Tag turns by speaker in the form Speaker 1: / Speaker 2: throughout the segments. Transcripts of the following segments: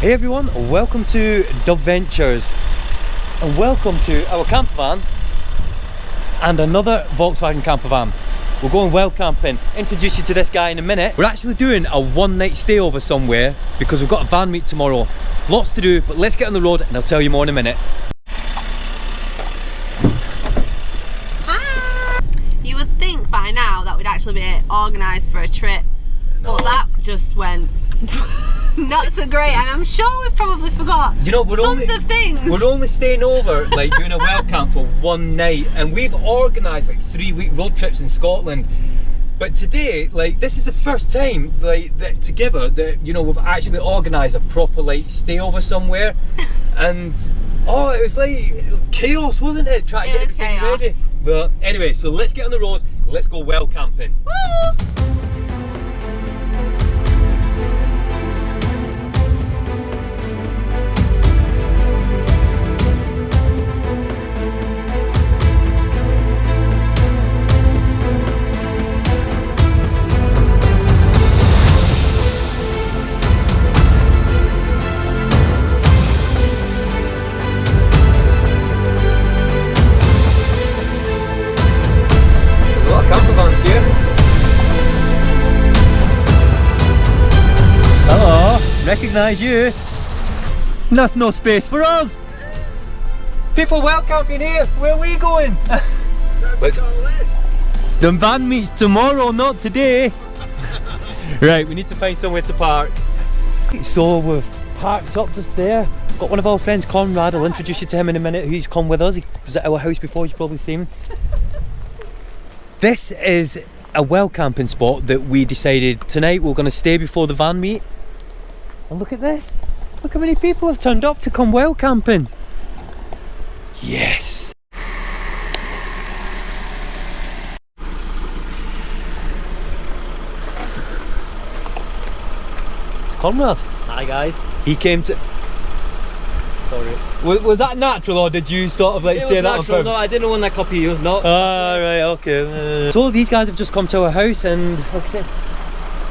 Speaker 1: Hey everyone, welcome to Dubventures and welcome to our camper van and another Volkswagen camper van. We're going wild camping. Introduce you to this guy in a minute. We're actually doing a one-night stay over somewhere because we've got a van meet tomorrow. Lots to do, but let's get on the road and I'll tell you more in a minute.
Speaker 2: You would think by now that we'd actually be organised for a trip, but that just went not so great, and I'm sure we've probably forgot tons of things.
Speaker 1: We're only staying over, like doing a wild camp for one night, and we've organised like 3-week road trips in Scotland. But today, like, this is the first time, like, that together that, you know, we've actually organised a proper, like, stay over somewhere. And oh, it was like chaos, wasn't it? Trying to get everything ready. But anyway, so let's get on the road. Let's go wild camping.
Speaker 2: Woo!
Speaker 1: Campervans here. Hello, recognise you. There's no space for us. People wild camping here. Where are we going? The van meets tomorrow, not today. Right, we need to find somewhere to park. So we've parked up just there. Got one of our friends, Conrad. I'll introduce you to him in a minute. He's come with us. He was at our house before. You've probably seen him. This is a wild camping spot that we decided tonight we're going to stay before the van meet. And look at this. Look how many people have turned up to come wild camping. Yes. It's Conrad.
Speaker 3: Hi guys.
Speaker 1: He came to... Sorry. Was that natural, or did you sort of like say that on purpose?
Speaker 3: No, I didn't want to copy you. No.
Speaker 1: Ah, right, okay. So these guys have just come to our house, and like I said,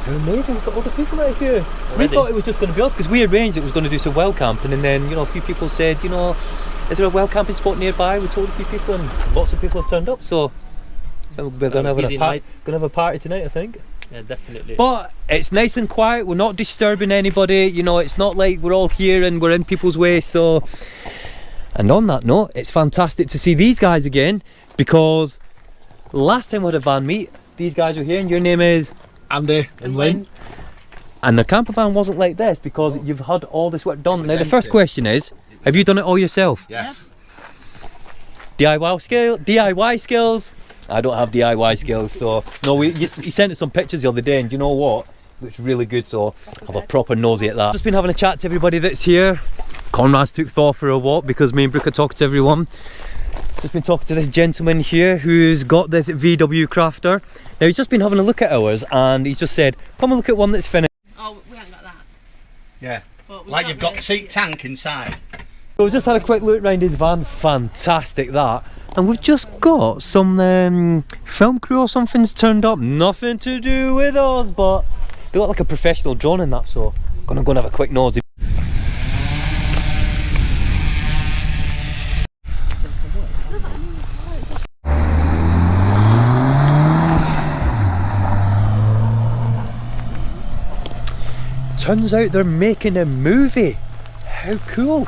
Speaker 1: they're amazing. We've got all the people out here. We thought it was just going to be us because we arranged it was going to do some wild camping, and then, you know, a few people said, you know, is there a wild camping spot nearby? We told a few people, and lots of people have turned up. So I think we're going to have a party tonight, I think.
Speaker 3: Yeah, definitely.
Speaker 1: But it's nice and quiet. We're not disturbing anybody. You know, it's not like we're all here and we're in people's way. So, and on that note, it's fantastic to see these guys again, because last time we had a van meet, these guys were here, and your name is
Speaker 4: Andy and Lynn.
Speaker 1: And the camper van wasn't like this because you've had all this work done. Now the first question is, have you done it all yourself?
Speaker 4: Yes.
Speaker 1: DIY skills? I don't have DIY skills, so no. He sent us some pictures the other day, and do you know what? Looks really good, so have a proper nosy at that. Just been having a chat to everybody that's here. Conrad's took Thor for a walk because me and Brooke are talking to everyone. Just been talking to this gentleman here who's got this VW Crafter. Now he's just been having a look at ours, and he's just said, "Come and look at one that's finished."
Speaker 2: Oh, we haven't got that.
Speaker 4: Yeah. Like you've got seat tank inside.
Speaker 1: So we just had a quick look around his van. Fantastic that. And we've just got some film crew or something's turned up. Nothing to do with us, but they got like a professional drone in that, so I'm gonna go and have a quick nosy. Turns out they're making a movie. How cool.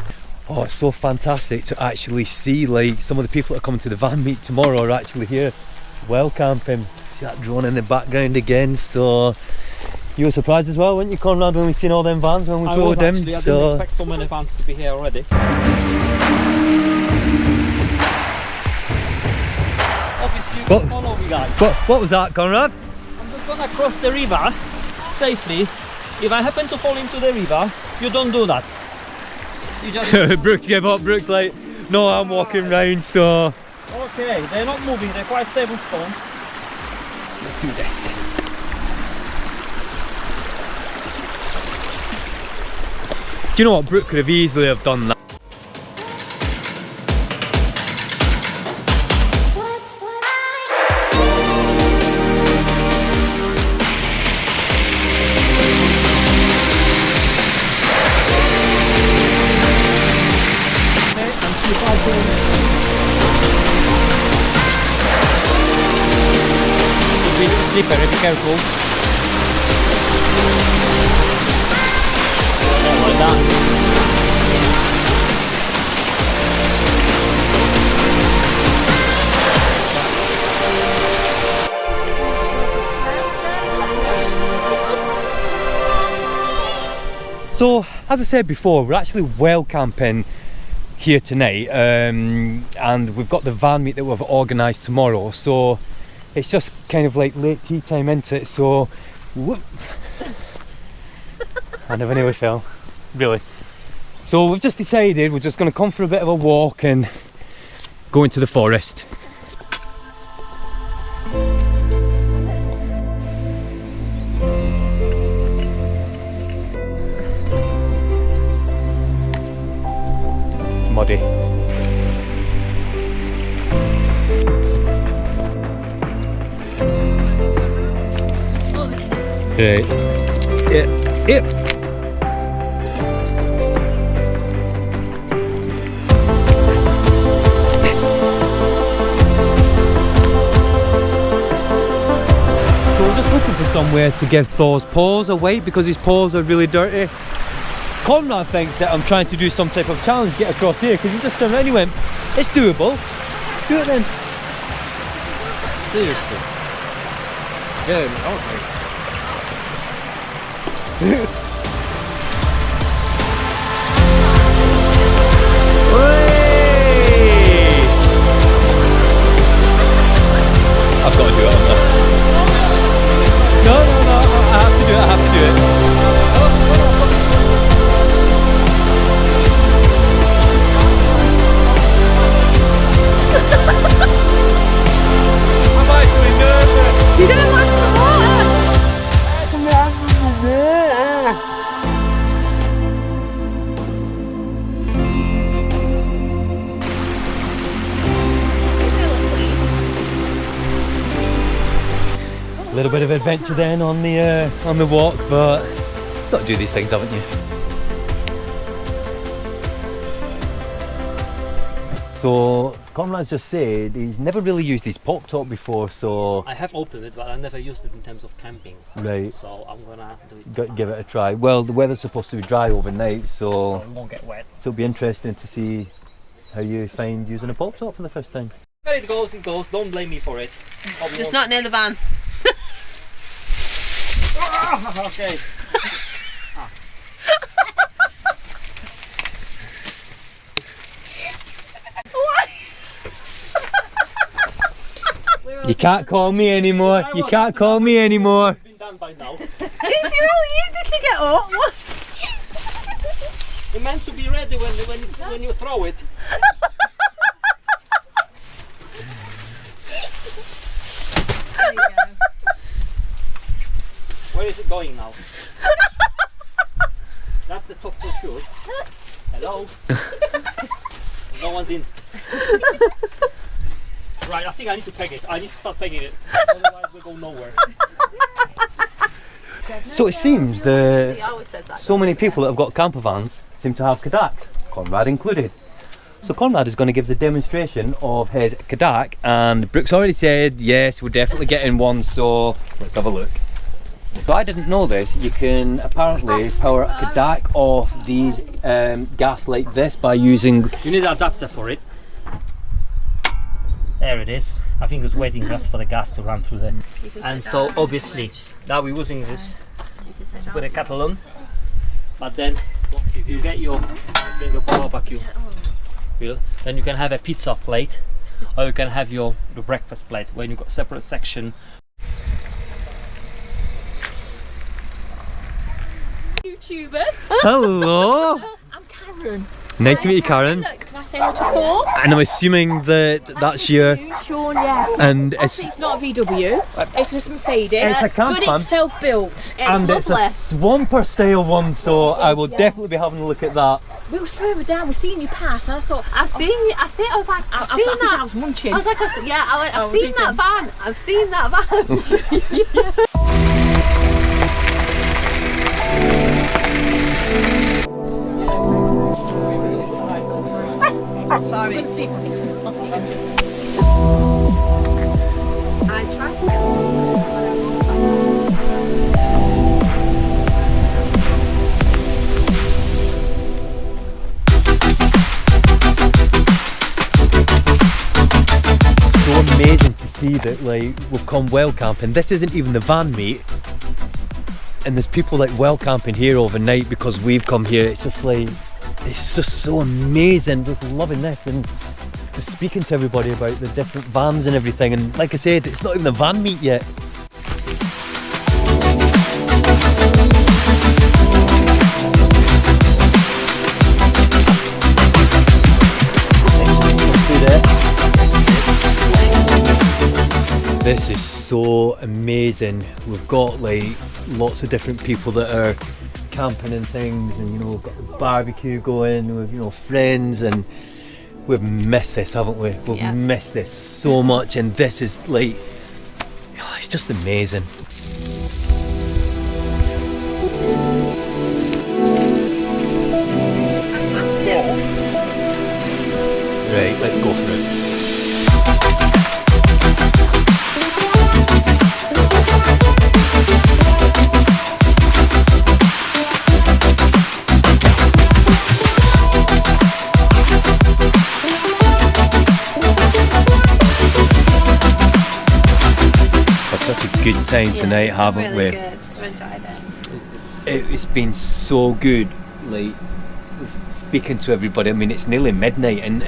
Speaker 1: Oh, it's so fantastic to actually see, like, some of the people that are coming to the van meet tomorrow are actually here wild camping. See that drone in the background again. So you were surprised as well, weren't you, Conrad, when we seen all them vans when we drove them?
Speaker 3: I didn't expect so many vans to be here already. Obviously you can follow me, guys.
Speaker 1: What was that, Conrad?
Speaker 3: I'm just gonna cross the river safely. If I happen to fall into the river, you don't do that. You just
Speaker 1: Brooks gave up. Brooks like, no, I'm walking round, so...
Speaker 3: Okay, they're not moving, they're quite stable stones.
Speaker 1: Let's do this. Do you know what? Brooke could have easily have done that.
Speaker 3: slippery, be careful. Well done.
Speaker 1: So, as I said before, we're actually wild camping here tonight, and we've got the van meet that we've organised tomorrow, so it's just kind of like late tea time, isn't it? So, I never nearly fell, really. So we've just decided we're just going to come for a bit of a walk and go into the forest. Muddy. Right. Yep. Yes. So we're just looking for somewhere to give Thor's paws a wipe because his paws are really dirty. Conrad thinks that I'm trying to do some type of challenge, get across here, because he just turned around and he went, it's doable. Do it then.
Speaker 3: Seriously.
Speaker 4: Good, okay.
Speaker 1: I've got to do it on that. No, I have to do it, I'm actually nervous.
Speaker 2: You're gonna land in the water.
Speaker 1: A little bit of adventure then on the walk, but you've got to do these things, haven't you? So Conrad's just said he's never really used his pop top before, so
Speaker 3: I have opened it, but I never used it in terms of camping.
Speaker 1: right,
Speaker 3: So I'm gonna do it.
Speaker 1: give it a try. Well, the weather's supposed to be dry overnight, so
Speaker 3: It won't get wet.
Speaker 1: it'll be interesting to see how you find using a pop top for the first time.
Speaker 3: It goes, it goes. Don't blame me for it.
Speaker 2: Just not near the van.
Speaker 3: Okay.
Speaker 1: You can't call me anymore. You can't call me anymore.
Speaker 3: Been done by now.
Speaker 2: It's really easy to get up.
Speaker 3: You're meant to be ready when you throw it. Where is it going now? That's the top for sure. Hello? No one's in. Right, I think I need to peg it. I need to start pegging it. Otherwise we'll go nowhere.
Speaker 1: So it seems that
Speaker 2: He always says that.
Speaker 1: so many people that have got campervans seem to have Kadaks, Conrad included. So Conrad is going to give the demonstration of his Kadak, and Brooke's already said yes, we're definitely getting one, so let's have a look. So I didn't know this, you can apparently power a Kadak off these gas like this by using...
Speaker 3: You need an adapter for it. There it is. I think it's waiting just for the gas to run through there. And so obviously now we're using this to put a kettle on, but then you get your barbecue. Then you can have a pizza plate, or you can have your breakfast plate when you've got separate section.
Speaker 5: YouTubers.
Speaker 1: Hello!
Speaker 5: I'm Karen.
Speaker 1: Nice to meet you, Karen.
Speaker 5: Look, can I say hi to Thor?
Speaker 1: And I'm assuming that that's your...
Speaker 5: Sean, yes.
Speaker 1: And
Speaker 5: Obviously it's not a VW, it's a Mercedes,
Speaker 1: It's a camp
Speaker 5: but
Speaker 1: van.
Speaker 5: it's self-built.
Speaker 1: and it's a swamper style one, so I will definitely be having a look at that.
Speaker 5: We was further down, we seen you pass, and I thought,
Speaker 2: I see it, I was like, I've seen
Speaker 5: I think
Speaker 2: that.
Speaker 5: I was munching.
Speaker 2: I was like, I've seen
Speaker 5: was
Speaker 2: that van. I've seen that van. Sorry.
Speaker 5: I'm sleep.
Speaker 2: I tried to come.
Speaker 1: see that like we've come wild camping. This isn't even the van meet, and there's people like wild camping here overnight because we've come here. It's just like, it's just so amazing, just loving this and just speaking to everybody about the different vans and everything. And like I said, it's not even the van meet yet. This is so amazing. We've got like lots of different people that are camping and things, and you know, we've got the barbecue going with, you know, friends, and we've missed this, haven't we? We've missed this so much, and this is like, oh, it's just amazing. Right, let's go for it. Such a good time tonight, haven't we?
Speaker 2: Really good. I've enjoyed it.
Speaker 1: It's been so good, like just speaking to everybody. I mean, it's nearly midnight, and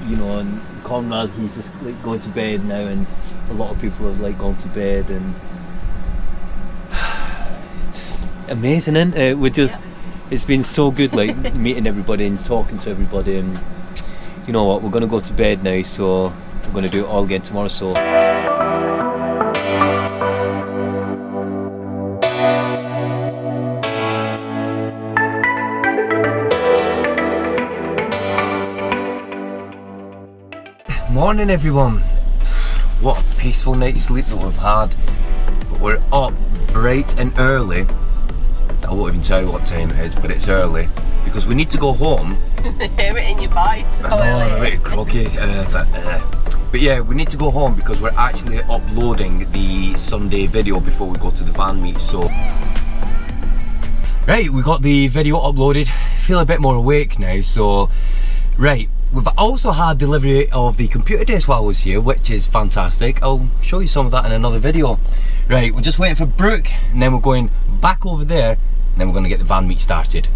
Speaker 1: you know, and Conrad, he's just like going to bed now, and a lot of people have like gone to bed, and it's just amazing, isn't it? We're just, it's been so good, like meeting everybody and talking to everybody, and you know what? We're gonna go to bed now, so we're gonna do it all again tomorrow. So. Morning everyone. What a peaceful night's sleep that we've had. But we're up bright and early. I won't even tell you what time it is, but it's early because we need to go home.
Speaker 2: Hear it in your voice.
Speaker 1: I know, I'm a bit croaky. But yeah, we need to go home because we're actually uploading the Sunday video before we go to the van meet. So right, we got the video uploaded. Feel a bit more awake now. So right. We've also had delivery of the computer desk while I was here, which is fantastic. I'll show you some of that in another video. Right, we're just waiting for Brooke, and then we're going back over there, and then we're going to get the van meet started.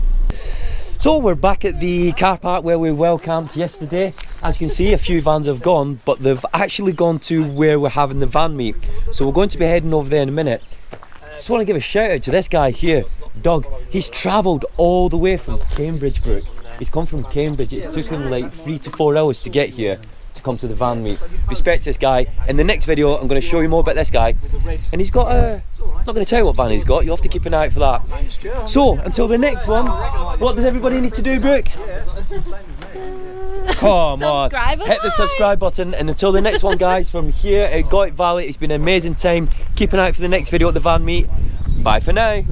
Speaker 1: So we're back at the car park where we well camped yesterday. As you can see, a few vans have gone, but they've actually gone to where we're having the van meet. So we're going to be heading over there in a minute. Just want to give a shout out to this guy here, Doug. He's travelled all the way from Cambridge, Brooke. He's come from Cambridge. It's took him like 3 to 4 hours to get here to come to the van meet. Respect this guy. In the next video, I'm going to show you more about this guy. And he's got a... I'm not going to tell you what van he's got. You'll have to keep an eye out for that. So, until the next one, what does everybody need to do, Brooke? Come on, hit the subscribe button. And until the next one, guys, from here at Goit Valley, it's been an amazing time. Keep an eye out for the next video at the van meet. Bye for now.